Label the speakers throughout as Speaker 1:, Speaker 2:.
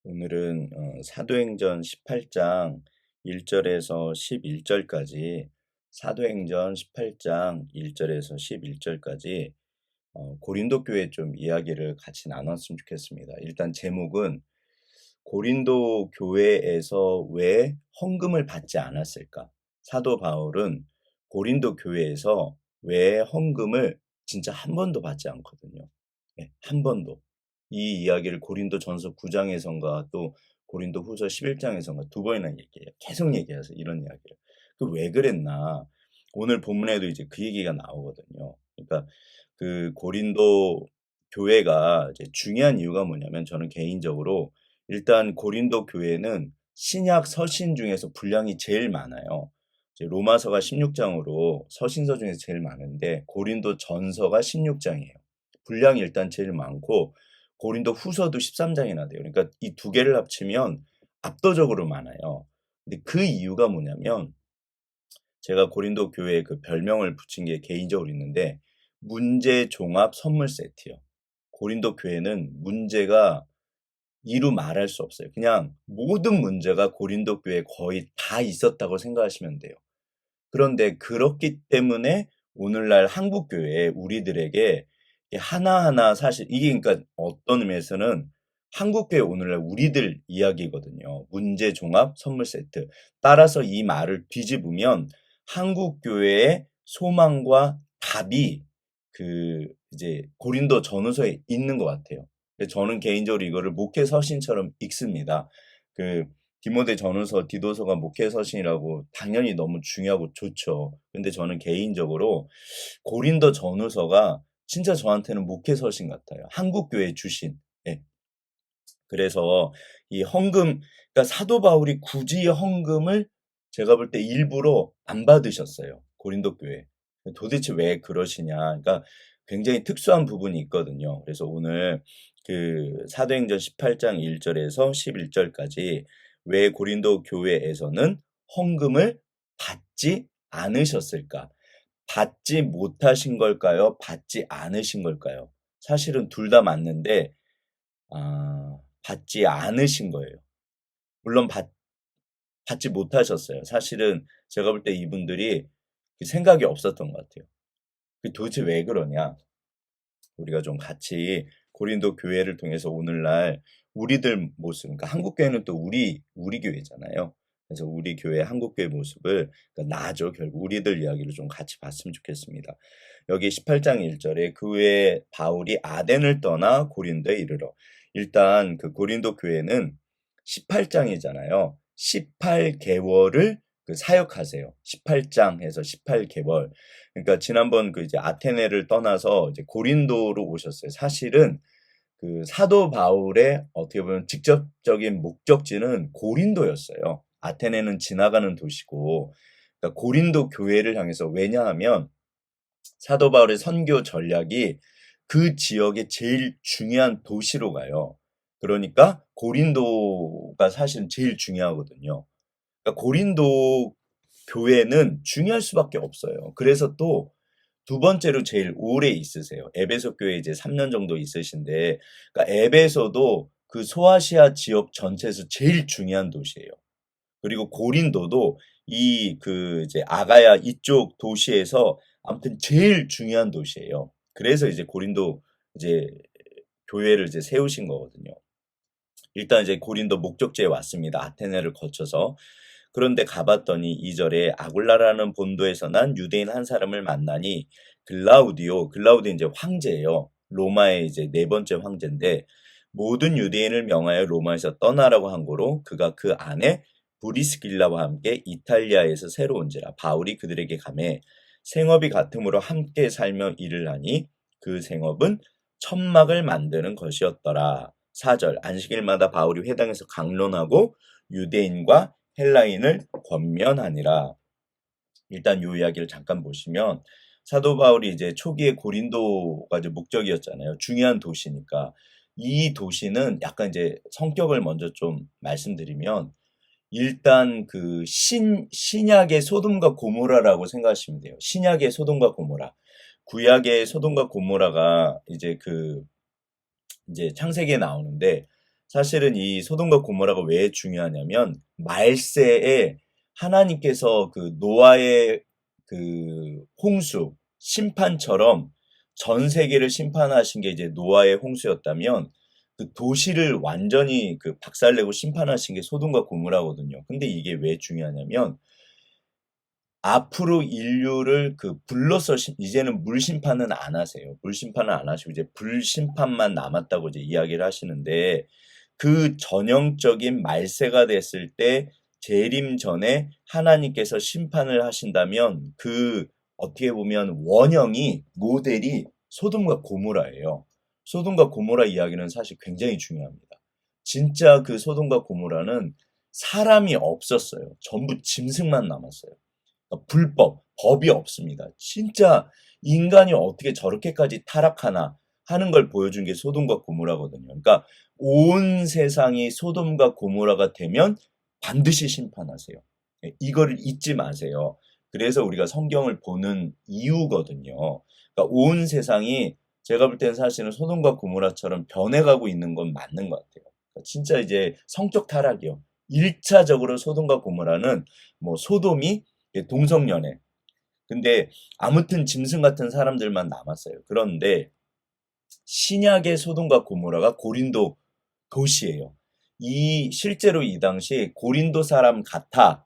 Speaker 1: 오늘은 사도행전 18장 1절에서 11절까지 사도행전 18장 1절에서 11절까지 고린도 교회 좀 이야기를 같이 나눴으면 좋겠습니다. 일단 제목은 고린도 교회에서 왜 헌금을 받지 않았을까? 사도 바울은 고린도 교회에서 왜 헌금을 진짜 한 번도 받지 않거든요. 네, 한 번도. 이 이야기를 고린도전서 9장에선가 또 고린도후서 11장에선가 두 번이나 얘기해요. 계속 얘기해서 이런 이야기를. 그 왜 그랬나? 오늘 본문에도 이제 그 얘기가 나오거든요. 그러니까 그 고린도 교회가 이제 중요한 이유가 뭐냐면 저는 개인적으로 일단 고린도 교회는 신약 서신 중에서 분량이 제일 많아요. 이제 로마서가 16장으로 서신서 중에서 제일 많은데 고린도 전서가 16장이에요. 분량이 일단 제일 많고 고린도 후서도 13장이나 돼요. 그러니까 이 두 개를 합치면 압도적으로 많아요. 근데 그 이유가 뭐냐면 제가 고린도 교회에 그 별명을 붙인 게 개인적으로 있는데 문제 종합 선물 세트요. 고린도 교회는 문제가 이루 말할 수 없어요. 그냥 모든 문제가 고린도 교회에 거의 다 있었다고 생각하시면 돼요. 그런데 그렇기 때문에 오늘날 한국 교회에 우리들에게 하나하나 사실 이게 그러니까 어떤 의미에서는 한국 교회 오늘날 우리들 이야기거든요. 문제 종합 선물 세트. 따라서 이 말을 뒤집으면 한국 교회의 소망과 답이 그 이제 고린도 전후서에 있는 것 같아요. 저는 개인적으로 이거를 목회 서신처럼 읽습니다. 그 디모데 전후서, 디도서가 목회 서신이라고 당연히 너무 중요하고 좋죠. 근데 저는 개인적으로 고린도 전후서가 진짜 저한테는 목회 서신 같아요. 한국 교회 주신. 예. 그래서 이 헌금, 그러니까 사도 바울이 굳이 헌금을 제가 볼 때 일부러 안 받으셨어요. 고린도 교회. 도대체 왜 그러시냐. 그러니까 굉장히 특수한 부분이 있거든요. 그래서 오늘 그 사도행전 18장 1절에서 11절까지 왜 고린도 교회에서는 헌금을 받지 않으셨을까? 받지 못하신 걸까요? 받지 않으신 걸까요? 사실은 둘 다 맞는데 받지 않으신 거예요. 물론 받지 못하셨어요. 사실은 제가 볼 때 이분들이 그 생각이 없었던 것 같아요. 도대체 왜 그러냐? 우리가 좀 같이 고린도 교회를 통해서 오늘날 우리들 모습, 그러니까 한국 교회는 또 우리 교회잖아요. 그래서 우리 교회 한국 교회 모습을 그러니까 나죠. 결국 우리들 이야기를 좀 같이 봤으면 좋겠습니다. 여기 18장 1절에 그 후에 바울이 아덴을 떠나 고린도에 이르러 일단 그 고린도 교회는 18장이잖아요. 18개월을 그 사역하세요. 18장 해서 18개월. 그러니까 지난번 그 이제 아테네를 떠나서 이제 고린도로 오셨어요. 사실은 그 사도 바울의 어떻게 보면 직접적인 목적지는 고린도였어요. 아테네는 지나가는 도시고, 그러니까 고린도 교회를 향해서 왜냐하면 사도 바울의 선교 전략이 그 지역의 제일 중요한 도시로 가요. 그러니까 고린도가 사실은 제일 중요하거든요. 그러니까 고린도 교회는 중요할 수밖에 없어요. 그래서 또 두 번째로 제일 오래 있으세요. 에베소 교회 이제 3년 정도 있으신데, 그러니까 에베소도 그 소아시아 지역 전체에서 제일 중요한 도시예요. 그리고 고린도도 이 그 이제 아가야 이쪽 도시에서 아무튼 제일 중요한 도시예요. 그래서 이제 고린도 이제 교회를 이제 세우신 거거든요. 일단 이제 고린도 목적지에 왔습니다. 아테네를 거쳐서. 그런데 가봤더니 2절에 아굴라라는 본도에서 난 유대인 한 사람을 만나니 글라우디오 이제 황제예요. 로마의 이제 네 번째 황제인데 모든 유대인을 명하여 로마에서 떠나라고 한 거로 그가 그 안에 브리스길라와 함께 이탈리아에서 새로 온지라 바울이 그들에게 가매 생업이 같음으로 함께 살며 일을 하니 그 생업은 천막을 만드는 것이었더라. 4절 안식일마다 바울이 회당에서 강론하고 유대인과 헬라인을 권면하니라. 일단 요 이야기를 잠깐 보시면 사도 바울이 이제 초기에 고린도가 이제 목적이었잖아요. 중요한 도시니까. 이 도시는 약간 이제 성격을 먼저 좀 말씀드리면 일단 그 신약의 소돔과 고모라라고 생각하시면 돼요. 신약의 소돔과 고모라. 구약의 소돔과 고모라가 이제 그 이제 창세기에 나오는데 사실은 이 소돔과 고모라가 왜 중요하냐면 말세에 하나님께서 그 노아의 그 홍수 심판처럼 전 세계를 심판하신 게 이제 노아의 홍수였다면 그 도시를 완전히 그 박살내고 심판하신 게 소돔과 고모라거든요. 근데 이게 왜 중요하냐면 앞으로 인류를 그 불로서 이제는 물 심판은 안 하세요. 물 심판은 안 하시고 이제 불 심판만 남았다고 이제 이야기를 하시는데 그 전형적인 말세가 됐을 때 재림 전에 하나님께서 심판을 하신다면 그 어떻게 보면 원형이 모델이 소돔과 고모라예요. 소돔과 고모라 이야기는 사실 굉장히 중요합니다. 진짜 그 소돔과 고모라는 사람이 없었어요. 전부 짐승만 남았어요. 불법, 법이 없습니다. 진짜 인간이 어떻게 저렇게까지 타락하나 하는 걸 보여준 게 소돔과 고모라거든요. 그러니까 온 세상이 소돔과 고모라가 되면 반드시 심판하세요. 이거를 잊지 마세요. 그래서 우리가 성경을 보는 이유거든요. 그러니까 온 세상이 제가 볼 때는 사실은 소돔과 고모라처럼 변해가고 있는 건 맞는 것 같아요. 그러니까 진짜 이제 성적 타락이요. 1차적으로 소돔과 고모라는 뭐 소돔이 동성연애. 근데 아무튼 짐승 같은 사람들만 남았어요. 그런데 신약의 소돔과 고모라가 고린도 도시예요. 실제로 이 당시 고린도 사람 같아.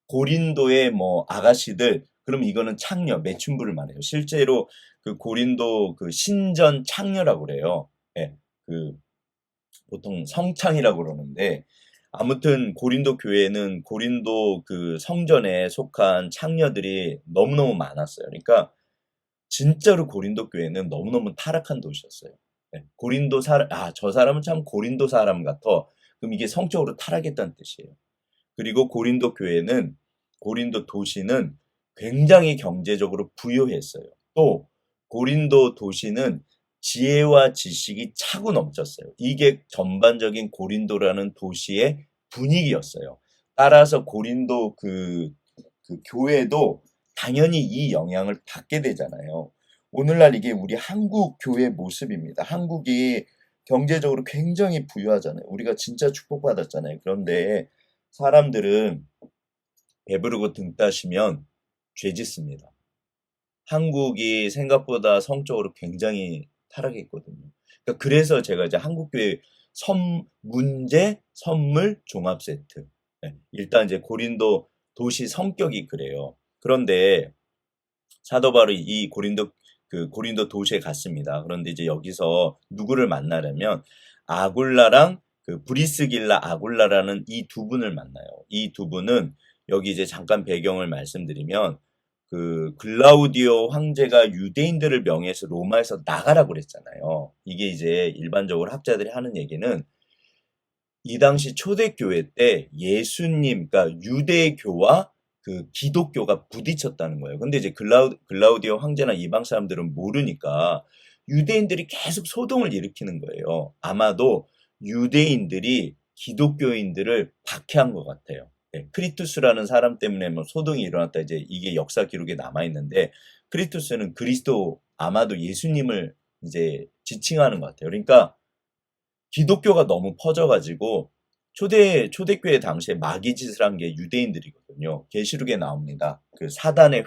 Speaker 1: 고린도의 뭐 아가씨들, 그럼 이거는 창녀, 매춘부를 말해요. 실제로 그 고린도 그 신전 창녀라고 그래요. 예, 그 보통 성창이라고 그러는데 아무튼 고린도 교회는 고린도 그 성전에 속한 창녀들이 너무너무 많았어요. 그러니까 진짜로 고린도 교회는 너무너무 타락한 도시였어요. 네, 고린도 사람, 저 사람은 참 고린도 사람 같아. 그럼 이게 성적으로 타락했다는 뜻이에요. 그리고 고린도 교회는, 고린도 도시는 굉장히 경제적으로 부유했어요. 또 고린도 도시는 지혜와 지식이 차고 넘쳤어요. 이게 전반적인 고린도라는 도시의 분위기였어요. 따라서 고린도 그 교회도 당연히 이 영향을 받게 되잖아요. 오늘날 이게 우리 한국 교회 모습입니다. 한국이 경제적으로 굉장히 부유하잖아요. 우리가 진짜 축복받았잖아요. 그런데 사람들은 배부르고 등 따시면 죄 짓습니다. 한국이 생각보다 성적으로 굉장히 타락했거든요. 그러니까 그래서 제가 이제 한국교회 문제, 선물, 종합 세트. 네, 일단 이제 고린도 도시 성격이 그래요. 그런데 사도 바울이 이 고린도 도시에 갔습니다. 그런데 이제 여기서 누구를 만나려면 아굴라랑 그 브리스길라 아굴라라는 이 두 분을 만나요. 이 두 분은 여기 이제 잠깐 배경을 말씀드리면 그 글라우디오 황제가 유대인들을 명예해서 로마에서 나가라고 그랬잖아요. 이게 이제 일반적으로 학자들이 하는 얘기는 이 당시 초대교회 때 예수님, 그러니까 유대교와 그 기독교가 부딪혔다는 거예요. 근데 이제 글라우디오 황제나 이방 사람들은 모르니까 유대인들이 계속 소동을 일으키는 거예요. 아마도 유대인들이 기독교인들을 박해한 것 같아요. 네, 크리투스라는 사람 때문에 뭐 소동이 일어났다, 이제 이게 역사 기록에 남아 있는데, 크리투스는 그리스도, 아마도 예수님을 이제 지칭하는 것 같아요. 그러니까 기독교가 너무 퍼져가지고 초대교회 당시에 마귀 짓을 한 게 유대인들이거든요. 계시록에 나옵니다. 그 사단의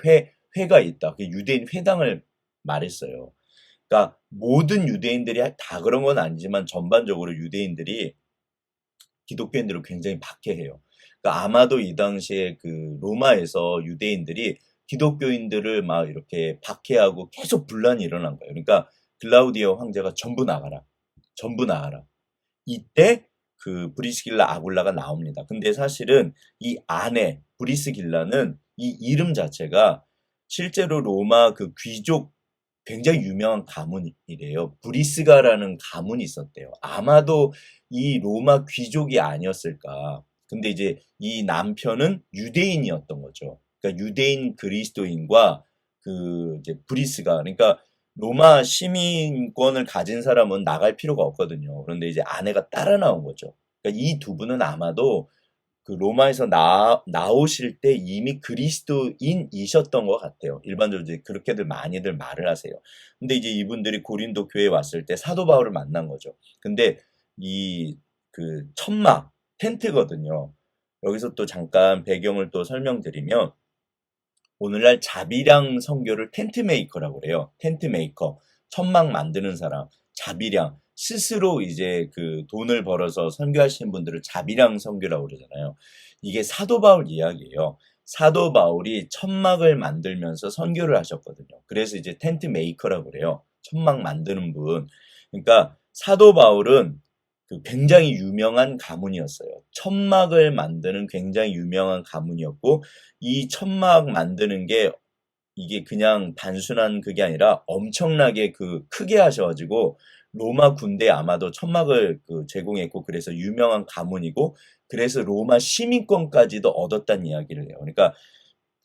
Speaker 1: 회가 있다. 그 유대인 회당을 말했어요. 그러니까 모든 유대인들이 다 그런 건 아니지만 전반적으로 유대인들이 기독교인들을 굉장히 박해해요. 그러니까 아마도 이 당시에 그 로마에서 유대인들이 기독교인들을 막 이렇게 박해하고 계속 분란이 일어난 거예요. 그러니까 글라우디오 황제가 전부 나가라. 전부 나가라. 이때 그 브리스길라 아굴라가 나옵니다. 근데 사실은 이 아내 브리스길라는 이 이름 자체가 실제로 로마 그 귀족 굉장히 유명한 가문이래요. 브리스가라는 가문이 있었대요. 아마도 이 로마 귀족이 아니었을까. 근데 이제 이 남편은 유대인이었던 거죠. 그러니까 유대인 그리스도인과 그 이제 브리스가, 그러니까 로마 시민권을 가진 사람은 나갈 필요가 없거든요. 그런데 이제 아내가 따라 나온 거죠. 그러니까 이 두 분은 아마도 그 로마에서 나오실 때 이미 그리스도인이셨던 것 같아요. 일반적으로 이제 그렇게들 많이들 말을 하세요. 근데 이제 이분들이 고린도 교회에 왔을 때 사도 바울을 만난 거죠. 근데 이 그 천막, 텐트거든요. 여기서 또 잠깐 배경을 또 설명드리면 오늘날 자비랑 선교를 텐트 메이커라고 그래요. 텐트 메이커. 천막 만드는 사람. 자비랑. 스스로 이제 그 돈을 벌어서 선교하시는 분들을 자비랑 선교라고 그러잖아요. 이게 사도 바울 이야기예요. 사도 바울이 천막을 만들면서 선교를 하셨거든요. 그래서 이제 텐트 메이커라고 그래요. 천막 만드는 분. 그러니까 사도 바울은 그 굉장히 유명한 가문이었어요. 천막을 만드는 굉장히 유명한 가문이었고 이 천막 만드는 게 이게 그냥 단순한 그게 아니라 엄청나게 그 크게 하셔가지고 로마 군대에 아마도 천막을 그 제공했고 그래서 유명한 가문이고 그래서 로마 시민권까지도 얻었다는 이야기를 해요. 그러니까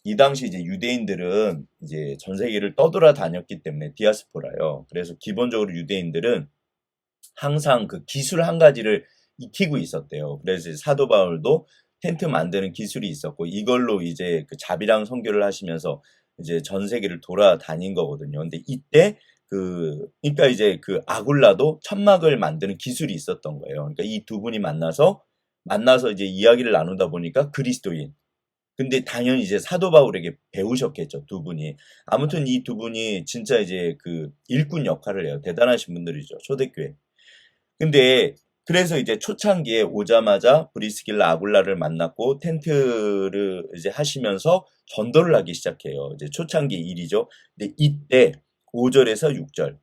Speaker 1: 이 당시 이제 유대인들은 이제 전 세계를 떠돌아다녔기 때문에 디아스포라요. 그래서 기본적으로 유대인들은 항상 그 기술 한 가지를 익히고 있었대요. 그래서 사도 바울도 텐트 만드는 기술이 있었고 이걸로 이제 그 자비랑 선교를 하시면서 이제 전 세계를 돌아다닌 거거든요. 근데 이때 그러니까 이제 그 아굴라도 천막을 만드는 기술이 있었던 거예요. 그러니까 이 두 분이 만나서 이제 이야기를 나누다 보니까 그리스도인. 근데 당연히 이제 사도 바울에게 배우셨겠죠, 두 분이. 아무튼 이 두 분이 진짜 이제 그 일꾼 역할을 해요. 대단하신 분들이죠, 초대교회. 근데 그래서 이제 초창기에 오자마자 브리스길라 아굴라를 만났고 텐트를 이제 하시면서 전도를 하기 시작해요. 이제 초창기 일이죠. 근데 이때 5절에서 6절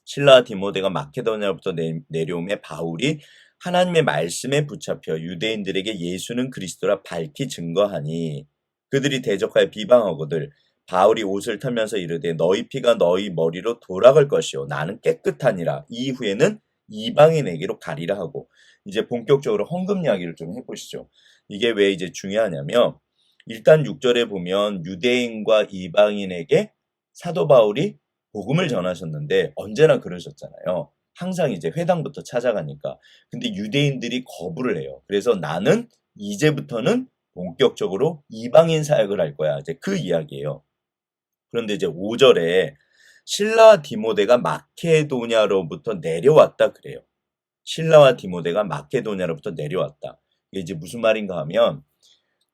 Speaker 1: 신라와 디모데가 마케도니아부터 내려오매 바울이 하나님의 말씀에 붙잡혀 유대인들에게 예수는 그리스도라 밝히 증거하니 그들이 대적하여 비방하거들 바울이 옷을 털면서 이르되 너희 피가 너희 머리로 돌아갈 것이요 나는 깨끗하니라 이후에는 이방인에게로 가리라 하고 이제 본격적으로 헌금 이야기를 좀 해보시죠. 이게 왜 이제 중요하냐면 일단 6절에 보면 유대인과 이방인에게 사도 바울이 복음을 전하셨는데 언제나 그러셨잖아요. 항상 이제 회당부터 찾아가니까. 근데 유대인들이 거부를 해요. 그래서 나는 이제부터는 본격적으로 이방인 사역을 할 거야. 이제 그 이야기예요. 그런데 이제 5절에 신라와 디모데가 마케도냐로부터 내려왔다 그래요. 신라와 디모데가 마케도냐로부터 내려왔다. 이게 이제 무슨 말인가 하면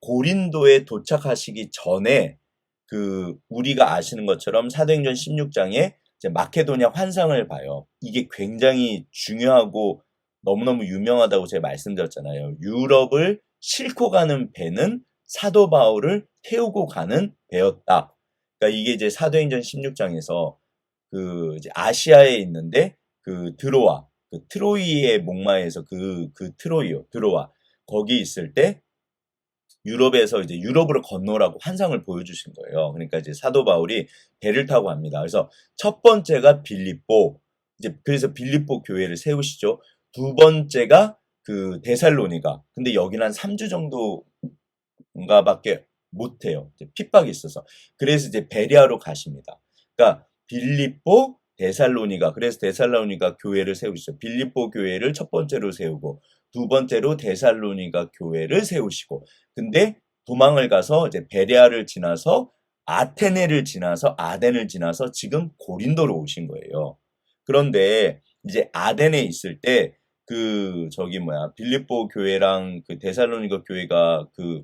Speaker 1: 고린도에 도착하시기 전에 그 우리가 아시는 것처럼 사도행전 16장에 이제 마케도냐 환상을 봐요. 이게 굉장히 중요하고 너무너무 유명하다고 제가 말씀드렸잖아요. 유럽을 싣고 가는 배는 사도 바울을 태우고 가는 배였다. 그러니까 이게 이제 사도행전 16장에서 그 이제 아시아에 있는데 그 드로아, 그 트로이의 목마에서 그 트로이요, 드로아 거기 있을 때 유럽에서 이제 유럽으로 건너라고 환상을 보여주신 거예요. 그러니까 이제 사도 바울이 배를 타고 갑니다. 그래서 첫 번째가 빌립보, 이제 그래서 빌립보 교회를 세우시죠. 두 번째가 그 데살로니가. 근데 여기는 한 3주 정도인가밖에 못 해요. 핍박이 있어서. 그래서 이제 베리아로 가십니다. 그러니까 빌립보, 데살로니가. 그래서 데살로니가 교회를 세우시죠. 빌립보 교회를 첫 번째로 세우고 두 번째로 데살로니가 교회를 세우시고 근데 도망을 가서 이제 베레아를 지나서 아테네를 지나서 아덴을 지나서 지금 고린도로 오신 거예요. 그런데 이제 아덴에 있을 때 그 저기 뭐야 빌립보 교회랑 그 데살로니가 교회가 그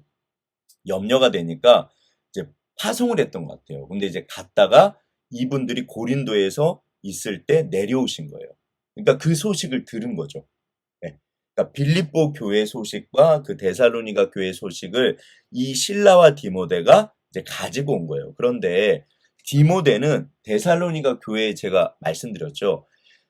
Speaker 1: 염려가 되니까 이제 파송을 했던 것 같아요. 근데 이제 갔다가 이분들이 고린도에서 있을 때 내려오신 거예요. 그러니까 그 소식을 들은 거죠. 네. 그러니까 빌립보 교회 소식과 그 데살로니가 교회 소식을 이 신라와 디모데가 이제 가지고 온 거예요. 그런데 디모데는 데살로니가 교회에 제가 말씀드렸죠.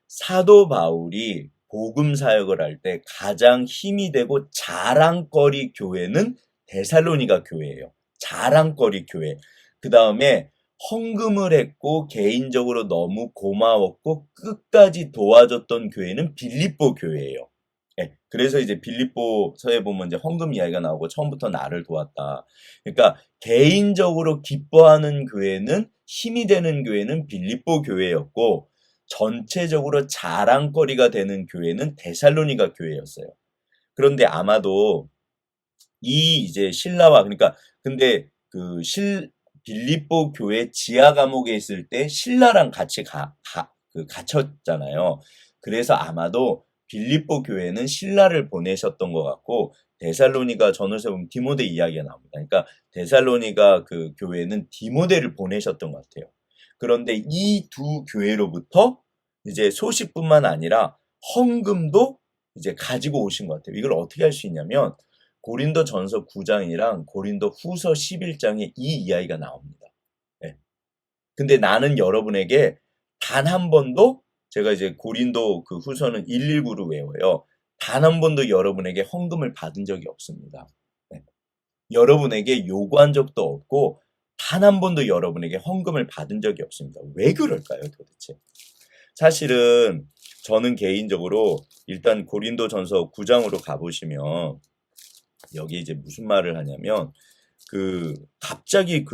Speaker 1: 사도 바울이 복음 사역을 할 때 가장 힘이 되고 자랑거리 교회는 데살로니가 교회예요. 자랑거리 교회. 그 다음에 헌금을 했고 개인적으로 너무 고마웠고 끝까지 도와줬던 교회는 빌립보 교회예요. 예, 그래서 이제 빌립보서에 보면 이제 헌금 이야기가 나오고 처음부터 나를 도왔다. 그러니까 개인적으로 기뻐하는 교회는 힘이 되는 교회는 빌립보 교회였고 전체적으로 자랑거리가 되는 교회는 데살로니가 교회였어요. 그런데 아마도 이 이제 신라와 그러니까 근데 빌립보 교회 지하 감옥에 있을 때 신라랑 같이 갇혔잖아요. 그래서 아마도 빌립보 교회는 신라를 보내셨던 것 같고 데살로니가 전후세 보면 디모데 이야기가 나옵니다. 그러니까 데살로니가 그 교회는 디모데를 보내셨던 것 같아요. 그런데 이 두 교회로부터 이제 소식뿐만 아니라 헌금도 이제 가지고 오신 것 같아요. 이걸 어떻게 할 수 있냐면 고린도 전서 9장이랑 고린도 후서 11장에 이 이야기가 나옵니다. 네. 근데 나는 여러분에게 단 한 번도 제가 이제 고린도 그 후서는 119로 외워요. 단 한 번도 여러분에게 헌금을 받은 적이 없습니다. 네. 여러분에게 요구한 적도 없고 단 한 번도 여러분에게 헌금을 받은 적이 없습니다. 왜 그럴까요, 도대체? 사실은 저는 개인적으로 일단 고린도 전서 9장으로 가보시면 여기 이제 무슨 말을 하냐면 갑자기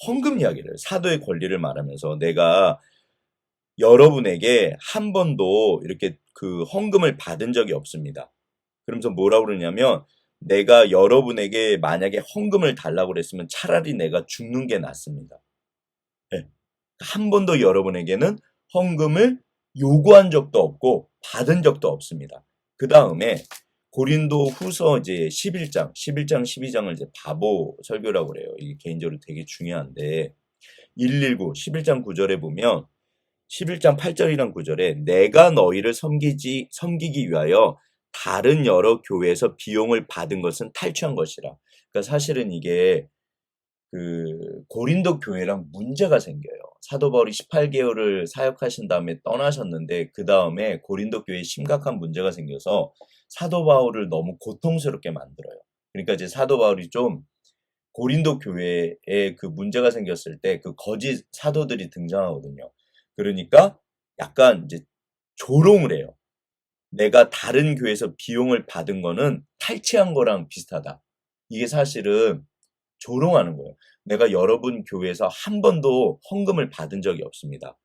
Speaker 1: 헌금 이야기를 사도의 권리를 말하면서 내가 여러분에게 한 번도 이렇게 헌금을 받은 적이 없습니다. 그러면서 뭐라고 그러냐면 내가 여러분에게 만약에 헌금을 달라고 그랬으면 차라리 내가 죽는 게 낫습니다. 네. 한 번도 여러분에게는 헌금을 요구한 적도 없고 받은 적도 없습니다. 그 다음에 고린도 후서 이제 11장, 12장을 이제 바보 설교라고 그래요. 이게 개인적으로 되게 중요한데 119, 11장 9절에 보면 11장 8절이란 구절에 내가 너희를 섬기기 위하여 다른 여러 교회에서 비용을 받은 것은 탈취한 것이라. 그러니까 사실은 이게 고린도 교회랑 문제가 생겨요. 사도 바울이 18개월을 사역하신 다음에 떠나셨는데 그 다음에 고린도 교회에 심각한 문제가 생겨서 사도 바울을 너무 고통스럽게 만들어요. 그러니까 이제 사도 바울이 좀 고린도 교회에 문제가 생겼을 때 거짓 사도들이 등장하거든요. 그러니까 약간 이제 조롱을 해요. 내가 다른 교회에서 비용을 받은 거는 탈취한 거랑 비슷하다. 이게 사실은 조롱하는 거예요. 내가 여러분 교회에서 한 번도 헌금을 받은 적이 없습니다.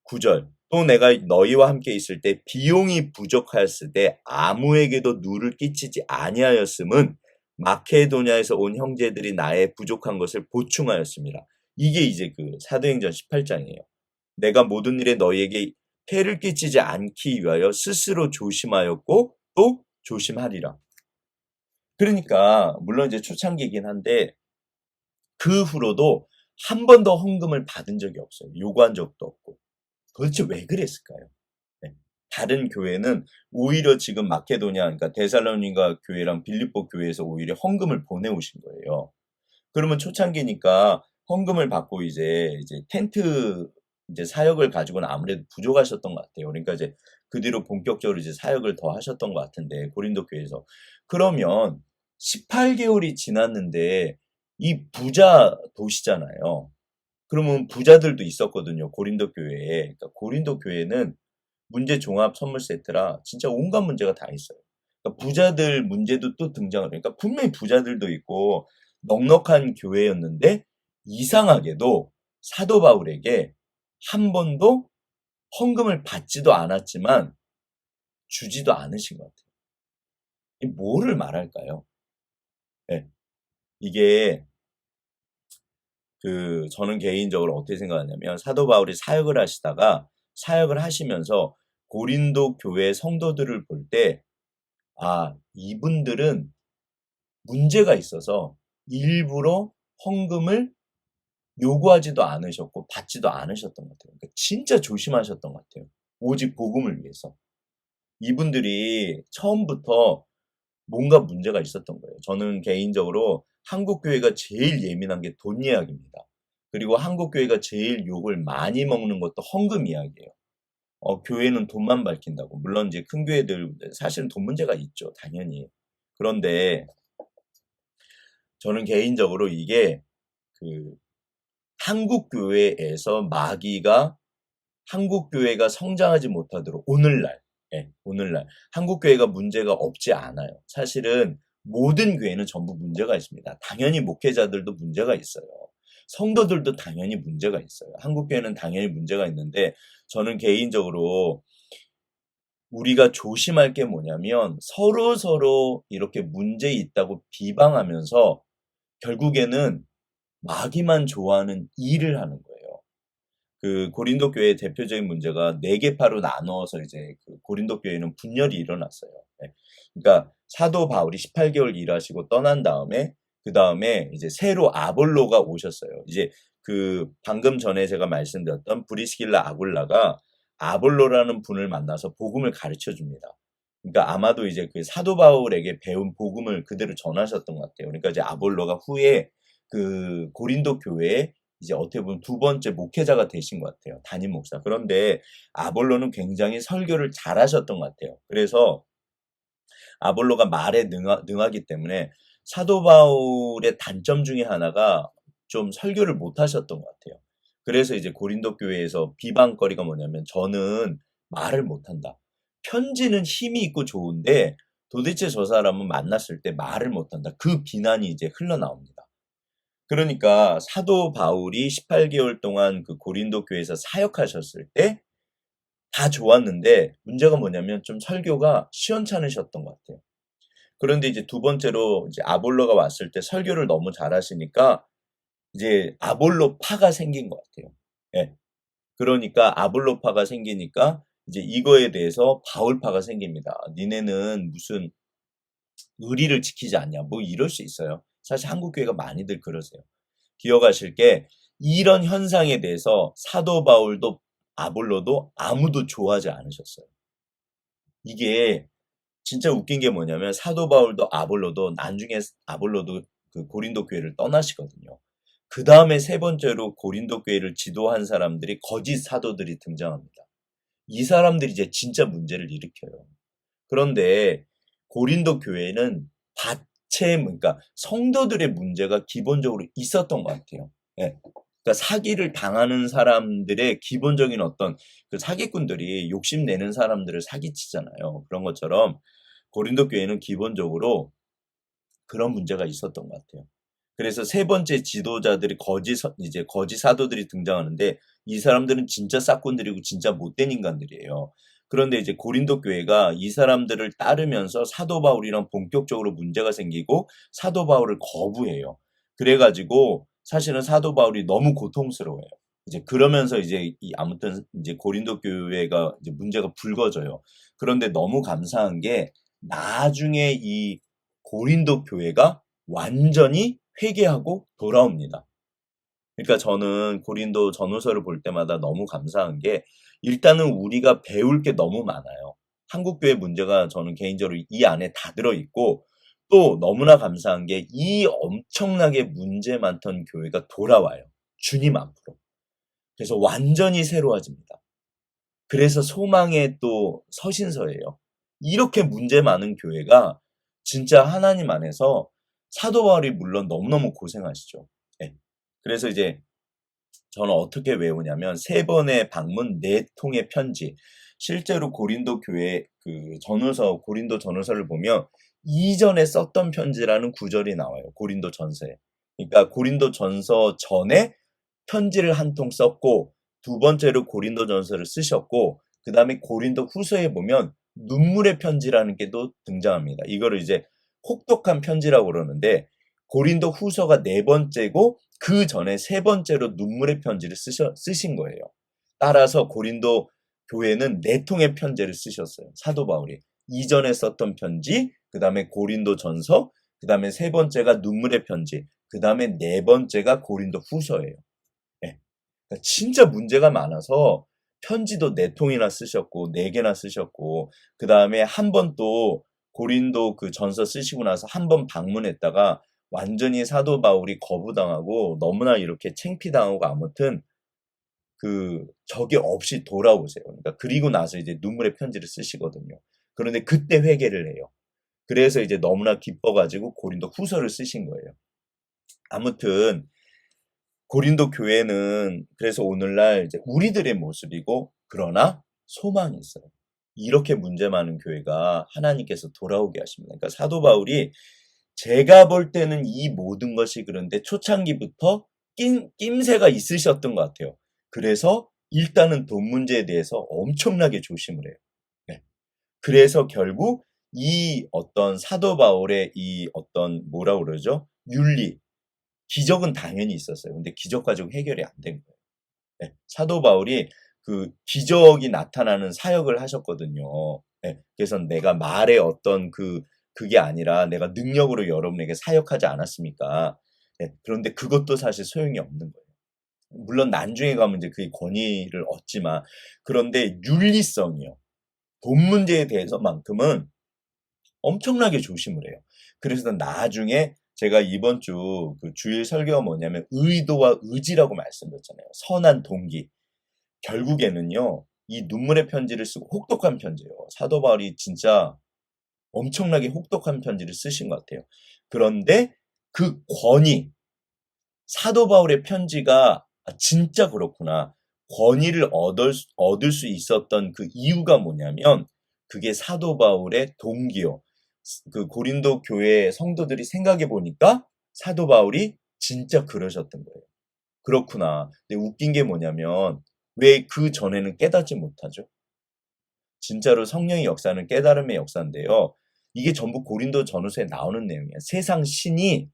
Speaker 1: 9절. 또 내가 너희와 함께 있을 때 비용이 부족하였을 때 아무에게도 누를 끼치지 아니하였음은 마케도냐에서 온 형제들이 나의 부족한 것을 보충하였습니다. 이게 이제 사도행전 18장이에요. 내가 모든 일에 너희에게 폐를 끼치지 않기 위하여 스스로 조심하였고 또 조심하리라. 그러니까 물론 이제 초창기이긴 한데 그 후로도 한 번도 헌금을 받은 적이 없어요. 요구한 적도 없고. 도대체 왜 그랬을까요? 네. 다른 교회는 오히려 지금 마케도냐, 그러니까 데살로니가 교회랑 빌립보 교회에서 오히려 헌금을 보내오신 거예요. 그러면 초창기니까 헌금을 받고 이제 텐트 이제 사역을 가지고는 아무래도 부족하셨던 것 같아요. 그러니까 이제 그 뒤로 본격적으로 이제 사역을 더 하셨던 것 같은데 고린도 교회에서 그러면 18개월이 지났는데 이 부자 도시잖아요. 그러면 부자들도 있었거든요. 고린도 교회에. 그러니까 고린도 교회는 문제 종합 선물 세트라 진짜 온갖 문제가 다 있어요. 그러니까 부자들 문제도 또 등장을 해요. 그러니까 분명히 부자들도 있고 넉넉한 교회였는데 이상하게도 사도 바울에게 한 번도 헌금을 받지도 않았지만 주지도 않으신 것 같아요. 이 뭐를 말할까요? 네. 이게 저는 개인적으로 어떻게 생각하냐면 사도 바울이 사역을 하시면서 고린도 교회 성도들을 볼 때, 아, 이분들은 문제가 있어서 일부러 헌금을 요구하지도 않으셨고 받지도 않으셨던 것 같아요. 그러니까 진짜 조심하셨던 것 같아요. 오직 복음을 위해서. 이분들이 처음부터 뭔가 문제가 있었던 거예요. 저는 개인적으로 한국 교회가 제일 예민한 게 돈 이야기입니다. 그리고 한국 교회가 제일 욕을 많이 먹는 것도 헌금 이야기예요. 교회는 돈만 밝힌다고. 물론 이제 큰 교회들 사실은 돈 문제가 있죠. 당연히. 그런데 저는 개인적으로 이게 한국 교회에서 마귀가 한국 교회가 성장하지 못하도록 오늘날, 예, 오늘날 한국 교회가 문제가 없지 않아요. 사실은 모든 교회는 전부 문제가 있습니다. 당연히 목회자들도 문제가 있어요. 성도들도 당연히 문제가 있어요. 한국 교회는 당연히 문제가 있는데 저는 개인적으로 우리가 조심할 게 뭐냐면 서로 이렇게 문제 있다고 비방하면서 결국에는 마귀만 좋아하는 일을 하는 거예요. 그 고린도 교회의 대표적인 문제가 네 계파로 나누어서 이제 그 고린도 교회는 분열이 일어났어요. 예. 그러니까 사도 바울이 18개월 일하시고 떠난 다음에 그 다음에 이제 새로 아볼로가 오셨어요. 이제 그 방금 전에 제가 말씀드렸던 브리스길라 아굴라가 아볼로라는 분을 만나서 복음을 가르쳐 줍니다. 그러니까 아마도 이제 그 사도 바울에게 배운 복음을 그대로 전하셨던 것 같아요. 그러니까 이제 아볼로가 후에 그 고린도 교회에 이제 어떻게 보면 두 번째 목회자가 되신 것 같아요. 담임 목사. 그런데 아볼로는 굉장히 설교를 잘하셨던 것 같아요. 그래서 아볼로가 말에 능하기 때문에 사도 바울의 단점 중에 하나가 좀 설교를 못 하셨던 것 같아요. 그래서 이제 고린도 교회에서 비방거리가 뭐냐면 저는 말을 못한다. 편지는 힘이 있고 좋은데 도대체 저 사람은 만났을 때 말을 못한다. 그 비난이 이제 흘러나옵니다. 그러니까 사도 바울이 18개월 동안 그 고린도 교회에서 사역하셨을 때 다 좋았는데 문제가 뭐냐면 좀 설교가 시원찮으셨던 것 같아요. 그런데 이제 두 번째로 이제 아볼로가 왔을 때 설교를 너무 잘하시니까 이제 아볼로파가 생긴 것 같아요. 예. 그러니까 아볼로파가 생기니까 이제 이거에 대해서 바울파가 생깁니다. 니네는 무슨 의리를 지키지 않냐. 뭐 이럴 수 있어요. 사실 한국 교회가 많이들 그러세요. 기억하실 게 이런 현상에 대해서 사도 바울도 아볼로도 아무도 좋아하지 않으셨어요. 이게 진짜 웃긴 게 뭐냐면 사도 바울도 아볼로도 나중에 아볼로도 그 고린도 교회를 떠나시거든요. 그 다음에 세 번째로 고린도 교회를 지도한 사람들이 거짓 사도들이 등장합니다. 이 사람들이 이제 진짜 문제를 일으켜요. 그런데 고린도 교회는 그러니까 성도들의 문제가 기본적으로 있었던 것 같아요. 예. 그러니까 사기를 당하는 사람들의 기본적인 어떤 그 사기꾼들이 욕심내는 사람들을 사기치잖아요. 그런 것처럼 고린도 교회는 기본적으로 그런 문제가 있었던 것 같아요. 그래서 세 번째 지도자들이 이제 거짓 사도들이 등장하는데 이 사람들은 진짜 싹꾼들이고 진짜 못된 인간들이에요. 그런데 이제 고린도 교회가 이 사람들을 따르면서 사도 바울이랑 본격적으로 문제가 생기고 사도 바울을 거부해요. 그래가지고 사실은 사도 바울이 너무 고통스러워요. 이제 그러면서 이제 아무튼 이제 고린도 교회가 이제 문제가 불거져요. 그런데 너무 감사한 게 나중에 이 고린도 교회가 완전히 회개하고 돌아옵니다. 그러니까 저는 고린도 전후서를 볼 때마다 너무 감사한 게 일단은 우리가 배울 게 너무 많아요. 한국 교회 문제가 저는 개인적으로 이 안에 다 들어있고 또 너무나 감사한 게 이 엄청나게 문제 많던 교회가 돌아와요. 주님 앞으로. 그래서 완전히 새로워집니다. 그래서 소망의 또 서신서예요. 이렇게 문제 많은 교회가 진짜 하나님 안에서 사도 바울이 물론 너무너무 고생하시죠. 예. 그래서 이제 저는 어떻게 외우냐면 세 번의 방문 네 통의 편지. 실제로 고린도 교회 그 전후서 고린도 전후서를 보면 이전에 썼던 편지라는 구절이 나와요. 고린도 전서에. 그러니까 고린도 전서 전에 편지를 한 통 썼고 두 번째로 고린도 전서를 쓰셨고 그다음에 고린도 후서에 보면 눈물의 편지라는 게 또 등장합니다. 이거를 이제 혹독한 편지라고 그러는데 고린도 후서가 네 번째고 그 전에 세 번째로 눈물의 편지를 쓰신 거예요. 따라서 고린도 교회는 네 통의 편지를 쓰셨어요. 사도 바울이. 이전에 썼던 편지, 그 다음에 고린도 전서, 그 다음에 세 번째가 눈물의 편지, 그 다음에 네 번째가 고린도 후서예요. 예. 그러니까 진짜 문제가 많아서 편지도 네 통이나 쓰셨고, 네 개나 쓰셨고, 그 다음에 한 번 또 고린도 그 전서 쓰시고 나서 한 번 방문했다가 완전히 사도 바울이 거부당하고 너무나 이렇게 창피당하고 아무튼 그 적이 없이 돌아오세요. 그러니까 그리고 나서 이제 눈물의 편지를 쓰시거든요. 그런데 그때 회개를 해요. 그래서 이제 너무나 기뻐가지고 고린도 후서를 쓰신 거예요. 아무튼 고린도 교회는 그래서 오늘날 이제 우리들의 모습이고 그러나 소망이 있어요. 이렇게 문제 많은 교회가 하나님께서 돌아오게 하십니다. 그러니까 사도 바울이 제가 볼 때는 이 모든 것이 그런데 초창기부터 낌새가 있으셨던 것 같아요. 그래서 일단은 돈 문제에 대해서 엄청나게 조심을 해요. 네. 그래서 결국 이 어떤 사도 바울의 이 어떤 뭐라 그러죠? 윤리, 기적은 당연히 있었어요. 근데 기적 가지고 해결이 안 된 거예요. 사도 바울이 그 기적이 나타나는 사역을 하셨거든요. 그래서 내가 말의 어떤 그게 아니라 내가 능력으로 여러분에게 사역하지 않았습니까? 그런데 그것도 사실 소용이 없는 거예요. 물론 나중에 가면 이제 그의 권위를 얻지만, 그런데 윤리성이요. 돈 문제에 대해서만큼은 엄청나게 조심을 해요. 그래서 나중에 제가 이번 주 그 주일 설교가 뭐냐면 의도와 의지라고 말씀드렸잖아요. 선한 동기. 결국에는요, 이 눈물의 편지를 쓰고 혹독한 편지예요. 사도 바울이 진짜 엄청나게 혹독한 편지를 쓰신 것 같아요. 그런데 그 권위, 사도 바울의 편지가 진짜 그렇구나. 권위를 얻을 수 있었던 그 이유가 뭐냐면 그게 사도 바울의 동기요. 그 고린도 교회 성도들이 생각해 보니까 사도 바울이 진짜 그러셨던 거예요. 그렇구나. 근데 웃긴 게 뭐냐면 왜 그 전에는 깨닫지 못하죠? 진짜로 성령의 역사는 깨달음의 역사인데요. 이게 전부 고린도 전후서에 나오는 내용이에요. 세상 신이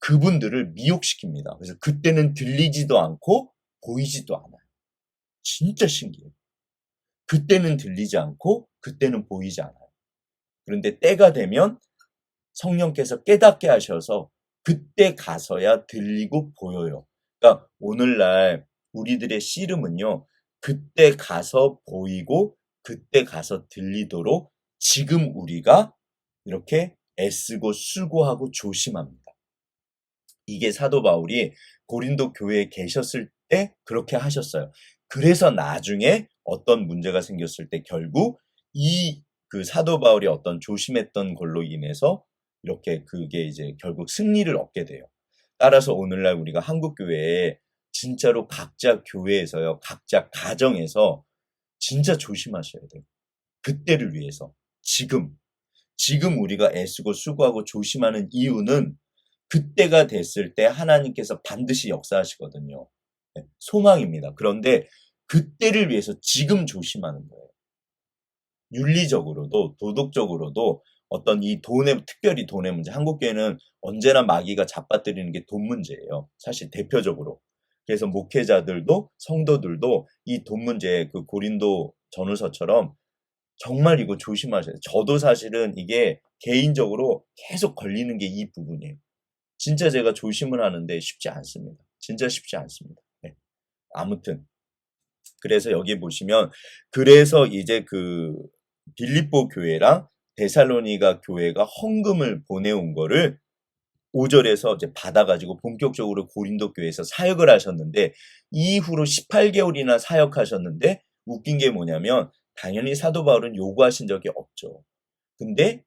Speaker 1: 그분들을 미혹시킵니다. 그래서 그때는 들리지도 않고 보이지도 않아요. 진짜 신기해요. 그때는 들리지 않고 그때는 보이지 않아요. 그런데 때가 되면 성령께서 깨닫게 하셔서 그때 가서야 들리고 보여요. 그러니까 오늘날 우리들의 씨름은요. 그때 가서 보이고 그때 가서 들리도록 지금 우리가 이렇게 애쓰고 수고하고 조심합니다. 이게 사도 바울이 고린도 교회에 계셨을 때 그렇게 하셨어요. 그래서 나중에 어떤 문제가 생겼을 때 결국 이 그 사도 바울이 어떤 조심했던 걸로 인해서 이렇게 그게 이제 결국 승리를 얻게 돼요. 따라서 오늘날 우리가 한국 교회에 진짜로 각자 교회에서요, 각자 가정에서 진짜 조심하셔야 돼요. 그때를 위해서. 지금 우리가 애쓰고 수고하고 조심하는 이유는 그때가 됐을 때 하나님께서 반드시 역사하시거든요. 소망입니다. 그런데 그때를 위해서 지금 조심하는 거예요. 윤리적으로도 도덕적으로도 어떤 이 돈의 특별히 돈의 문제, 한국교회는 언제나 마귀가 잡아뜨리는 게 돈 문제예요. 사실 대표적으로. 그래서 목회자들도 성도들도 이 돈 문제, 그 고린도 전후서처럼 정말 이거 조심하셔야 돼요. 저도 사실은 이게 개인적으로 계속 걸리는 게 이 부분이에요. 진짜 제가 조심을 하는데 쉽지 않습니다. 진짜 쉽지 않습니다. 아무튼 그래서 여기 보시면 그래서 이제 그 빌립보 교회랑 데살로니가 교회가 헌금을 보내온 거를 5절에서 이제 받아가지고 본격적으로 고린도 교회에서 사역을 하셨는데 이후로 18개월이나 사역하셨는데 웃긴 게 뭐냐면 당연히 사도 바울은 요구하신 적이 없죠. 근데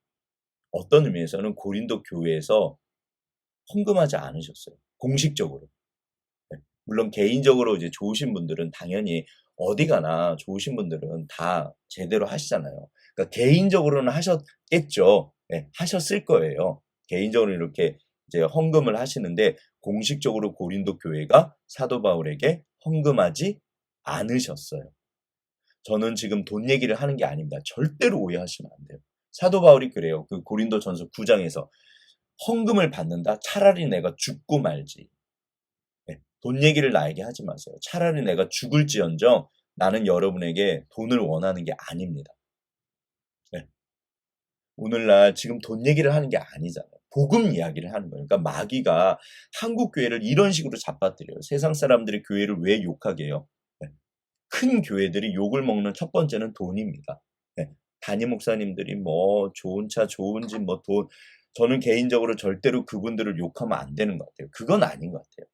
Speaker 1: 어떤 의미에서는 고린도 교회에서 헌금하지 않으셨어요. 공식적으로. 물론 개인적으로 이제 좋으신 분들은 당연히 어디 가나 좋으신 분들은 다 제대로 하시잖아요. 그러니까 개인적으로는 하셨겠죠. 하셨을 거예요. 개인적으로 이렇게 이제 헌금을 하시는데 공식적으로 고린도 교회가 사도 바울에게 헌금하지 않으셨어요. 저는 지금 돈 얘기를 하는 게 아닙니다. 절대로 오해하시면 안 돼요. 사도 바울이 그래요. 그 고린도전서 9장에서 헌금을 받는다. 차라리 내가 죽고 말지. 돈 얘기를 나에게 하지 마세요. 차라리 내가 죽을지언정 나는 여러분에게 돈을 원하는 게 아닙니다. 네. 오늘날 지금 돈 얘기를 하는 게 아니잖아요. 복음 이야기를 하는 거예요. 그러니까 마귀가 한국 교회를 이런 식으로 잡아뜨려요. 세상 사람들이 교회를 왜 욕하게 해요? 네. 큰 교회들이 욕을 먹는 첫 번째는 돈입니다. 네. 담임 목사님들이 뭐 좋은 차, 좋은 집, 뭐 돈. 저는 개인적으로 절대로 그분들을 욕하면 안 되는 것 같아요. 그건 아닌 것 같아요.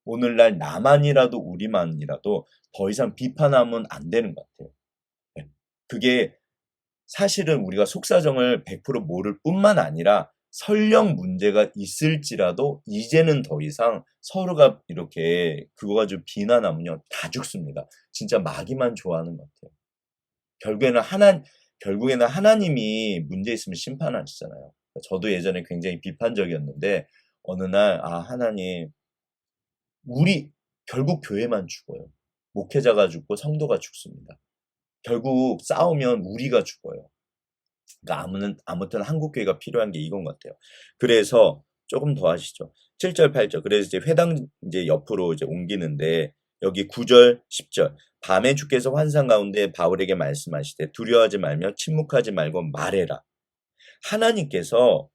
Speaker 1: 오늘날 나만이라도 우리만이라도 더 이상 비판하면 안 되는 것 같아요. 네. 그게 사실은 우리가 속사정을 100% 모를 뿐만 아니라 설령 문제가 있을지라도 이제는 더 이상 서로가 이렇게 그거 가지고 비난하면요 다 죽습니다. 진짜 마귀만 좋아하는 것 같아요. 결국에는 하나님이 문제 있으면 심판하시잖아요. 저도 예전에 굉장히 비판적이었는데 어느 날 하나님 결국 교회만 죽어요. 목회자가 죽고 성도가 죽습니다. 결국 싸우면 우리가 죽어요. 그러니까 아무튼 한국 교회가 필요한 게 이건 것 같아요. 그래서 조금 더 하시죠. 7절, 8절. 그래서 이제 회당 이제 옆으로 이제 옮기는데 여기 9절, 10절. 밤에 주께서 환상 가운데 바울에게 말씀하시되 두려워하지 말며 침묵하지 말고 말해라. 하나님께서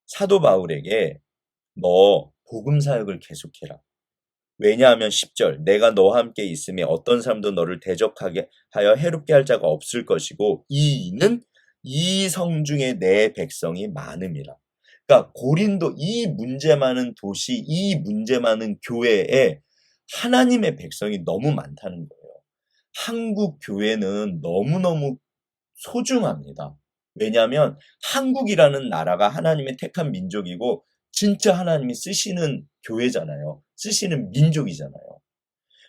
Speaker 1: 사도 바울에게 너 복음 사역을 계속해라. 왜냐하면 10절 내가 너와 함께 있음에 어떤 사람도 너를 대적하게 하여 해롭게 할 자가 없을 것이고 이는 이 성 중에 내 백성이 많음이라. 그러니까 고린도 이 문제 많은 도시, 이 문제 많은 교회에 하나님의 백성이 너무 많다는 거예요. 한국 교회는 너무너무 소중합니다. 왜냐하면 한국이라는 나라가 하나님의 택한 민족이고 진짜 하나님이 쓰시는 교회잖아요. 쓰시는 민족이잖아요.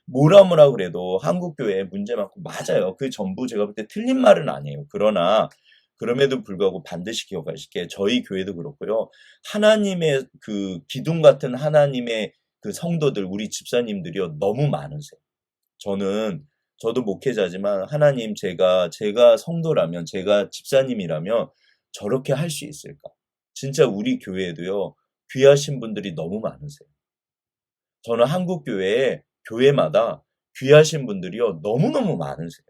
Speaker 1: 뭐라 그래도 한국 교회에 문제 많고 맞아요. 그 전부 제가 볼 때 틀린 말은 아니에요. 그러나 그럼에도 불구하고 반드시 기억하실 게 저희 교회도 그렇고요. 하나님의 그 기둥 같은 하나님의 그 성도들, 우리 집사님들이요 너무 많으세요. 저도 목회자지만 하나님 제가 성도라면 제가 집사님이라면 저렇게 할 수 있을까? 진짜 우리 교회에도요. 귀하신 분들이 너무 많으세요. 저는 한국 교회에 교회마다 귀하신 분들이요. 너무너무 많으세요.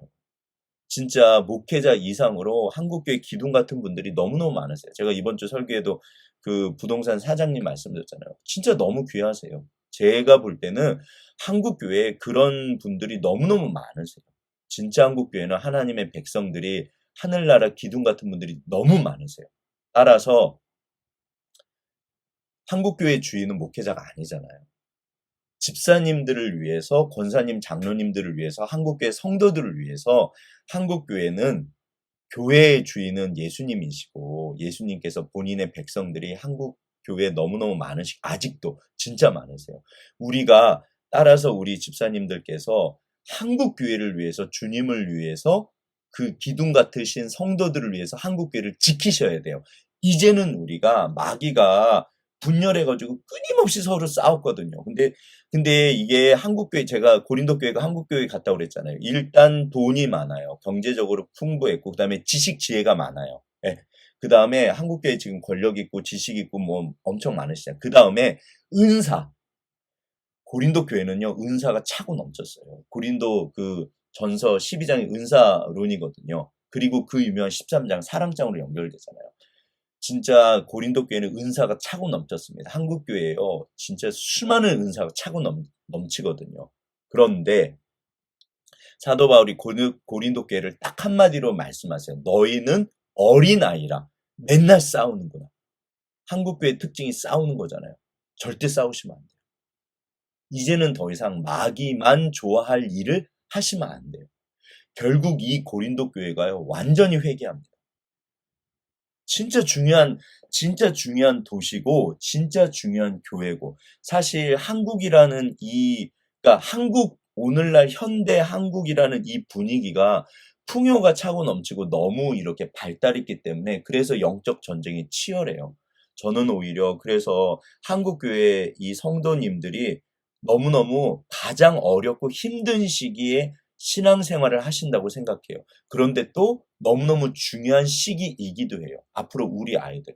Speaker 1: 진짜 목회자 이상으로 한국 교회 기둥 같은 분들이 너무너무 많으세요. 제가 이번 주 설교에도 그 부동산 사장님 말씀드렸잖아요. 진짜 너무 귀하세요. 제가 볼 때는 한국 교회에 그런 분들이 너무너무 많으세요. 진짜 한국 교회는 하나님의 백성들이 하늘나라 기둥 같은 분들이 너무 많으세요. 따라서 한국 교회 주인은 목회자가 아니잖아요. 집사님들을 위해서, 권사님, 장로님들을 위해서, 한국교회 성도들을 위해서 한국교회는 교회의 주인은 예수님이시고 예수님께서 본인의 백성들이 한국 교회에 너무너무 아직도 진짜 많으세요. 우리가 따라서 우리 집사님들께서 한국 교회를 위해서 주님을 위해서 그 기둥 같으신 성도들을 위해서 한국 교회를 지키셔야 돼요. 이제는 우리가 마귀가 분열해가지고 끊임없이 서로 싸웠거든요. 근데 이게 한국교회, 제가 고린도 교회가 한국교회 갔다고 그랬잖아요. 일단 돈이 많아요. 경제적으로 풍부했고, 그 다음에 지식 지혜가 많아요. 예. 그 다음에 한국교회 지금 권력 있고, 지식 있고, 뭐 엄청 많으시잖아요. 그 다음에 은사. 고린도 교회는요, 은사가 차고 넘쳤어요. 고린도 그 전서 12장이 은사론이거든요. 그리고 그 유명한 13장 사랑장으로 연결되잖아요. 진짜 고린도 교회는 은사가 차고 넘쳤습니다. 한국 교회에요. 진짜 수많은 은사가 차고 넘치거든요. 그런데 사도 바울이 고린도 교회를 딱 한마디로 말씀하세요. 너희는 어린아이라 맨날 싸우는구나. 한국 교회의 특징이 싸우는 거잖아요. 절대 싸우시면 안 돼요. 이제는 더 이상 마귀만 좋아할 일을 하시면 안 돼요. 결국 이 고린도 교회가요. 완전히 회개합니다. 진짜 중요한 도시고, 진짜 중요한 교회고, 사실 한국이라는 그러니까 오늘날 현대 한국이라는 이 분위기가 풍요가 차고 넘치고 너무 이렇게 발달했기 때문에 그래서 영적 전쟁이 치열해요. 저는 오히려 그래서 한국교회 이 성도님들이 너무너무 가장 어렵고 힘든 시기에 신앙생활을 하신다고 생각해요. 그런데 또 너무너무 중요한 시기이기도 해요. 앞으로 우리 아이들.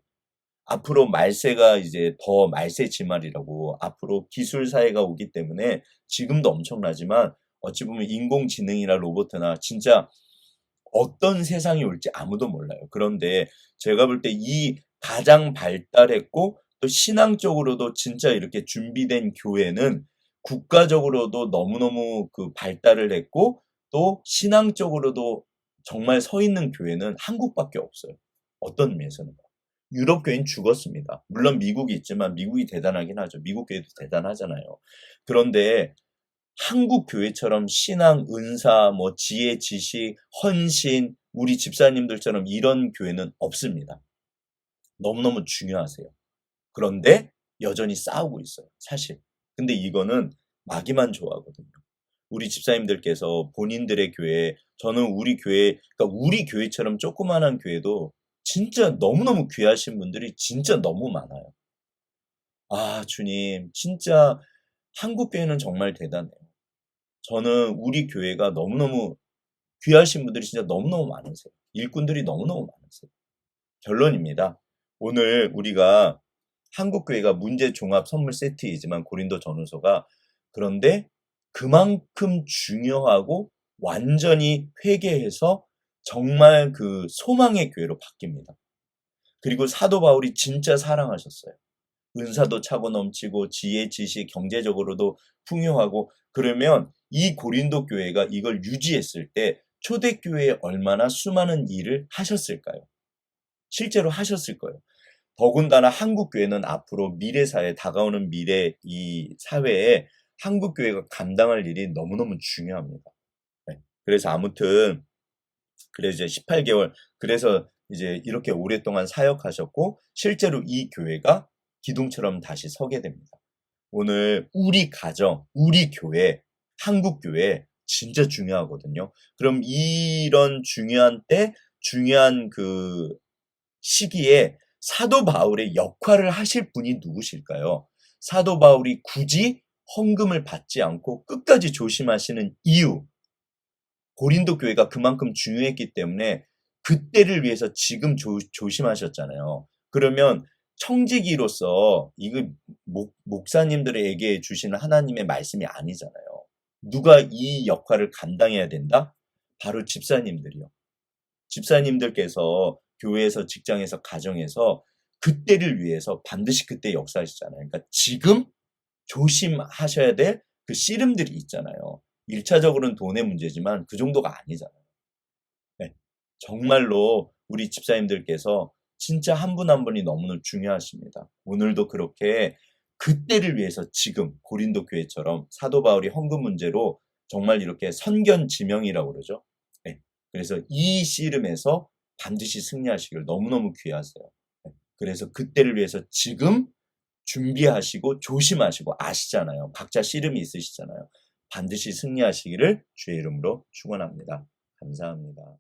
Speaker 1: 앞으로 말세가 이제 더 말세지말이라고 앞으로 기술 사회가 오기 때문에 지금도 엄청나지만 어찌 보면 인공지능이나 로봇이나 진짜 어떤 세상이 올지 아무도 몰라요. 그런데 제가 볼 때 이 가장 발달했고 또 신앙적으로도 진짜 이렇게 준비된 교회는 국가적으로도 너무너무 그 발달을 했고 또 신앙적으로도 정말 서 있는 교회는 한국밖에 없어요. 어떤 의미에서는. 유럽 교회는 죽었습니다. 물론 미국이 있지만 미국이 대단하긴 하죠. 미국 교회도 대단하잖아요. 그런데 한국 교회처럼 신앙, 은사, 뭐 지혜, 지식, 헌신, 우리 집사님들처럼 이런 교회는 없습니다. 너무너무 중요하세요. 그런데 여전히 싸우고 있어요. 사실. 근데 이거는 마귀만 좋아하거든요. 우리 집사님들께서 본인들의 교회, 저는 그러니까 우리 교회처럼 조그만한 교회도 진짜 너무너무 귀하신 분들이 진짜 너무 많아요. 아, 주님, 진짜 한국 교회는 정말 대단해요. 저는 우리 교회가 너무너무 귀하신 분들이 진짜 너무너무 많으세요. 일꾼들이 너무너무 많으세요. 결론입니다. 오늘 우리가 한국 교회가 문제 종합 선물 세트이지만 고린도 전후서가 그런데 그만큼 중요하고 완전히 회개해서 정말 그 소망의 교회로 바뀝니다. 그리고 사도 바울이 진짜 사랑하셨어요. 은사도 차고 넘치고 지혜, 지식, 경제적으로도 풍요하고 그러면 이 고린도 교회가 이걸 유지했을 때 초대교회에 얼마나 수많은 일을 하셨을까요? 실제로 하셨을 거예요. 더군다나 한국교회는 앞으로 미래사회, 다가오는 미래 이 사회에 한국교회가 감당할 일이 너무너무 중요합니다. 네. 그래서 아무튼 그래서 이제 18개월 그래서 이제 이렇게 오랫동안 사역하셨고 실제로 이 교회가 기둥처럼 다시 서게 됩니다. 오늘 우리 가정, 우리 교회, 한국교회 진짜 중요하거든요. 그럼 이런 중요한 때, 중요한 그 시기에 사도 바울의 역할을 하실 분이 누구실까요? 사도 바울이 굳이 헌금을 받지 않고 끝까지 조심하시는 이유, 고린도 교회가 그만큼 중요했기 때문에 그때를 위해서 지금 조심하셨잖아요. 그러면 청지기로서 이거 목사님들에게 주시는 하나님의 말씀이 아니잖아요. 누가 이 역할을 감당해야 된다? 바로 집사님들이요. 집사님들께서 교회에서, 직장에서, 가정에서 그때를 위해서 반드시 그때 역사하시잖아요. 그러니까 지금 조심하셔야 될 그 씨름들이 있잖아요. 1차적으로는 돈의 문제지만 그 정도가 아니잖아요. 네. 정말로 우리 집사님들께서 진짜 한 분 한 분이 너무나 중요하십니다. 오늘도 그렇게 그때를 위해서 지금 고린도 교회처럼 사도 바울이 헌금 문제로 정말 이렇게 선견지명이라고 그러죠. 네. 그래서 이 씨름에서 반드시 승리하시길 너무너무 귀하세요. 네. 그래서 그때를 위해서 지금 준비하시고 조심하시고 아시잖아요. 각자 씨름이 있으시잖아요. 반드시 승리하시기를 주의 이름으로 축원합니다. 감사합니다.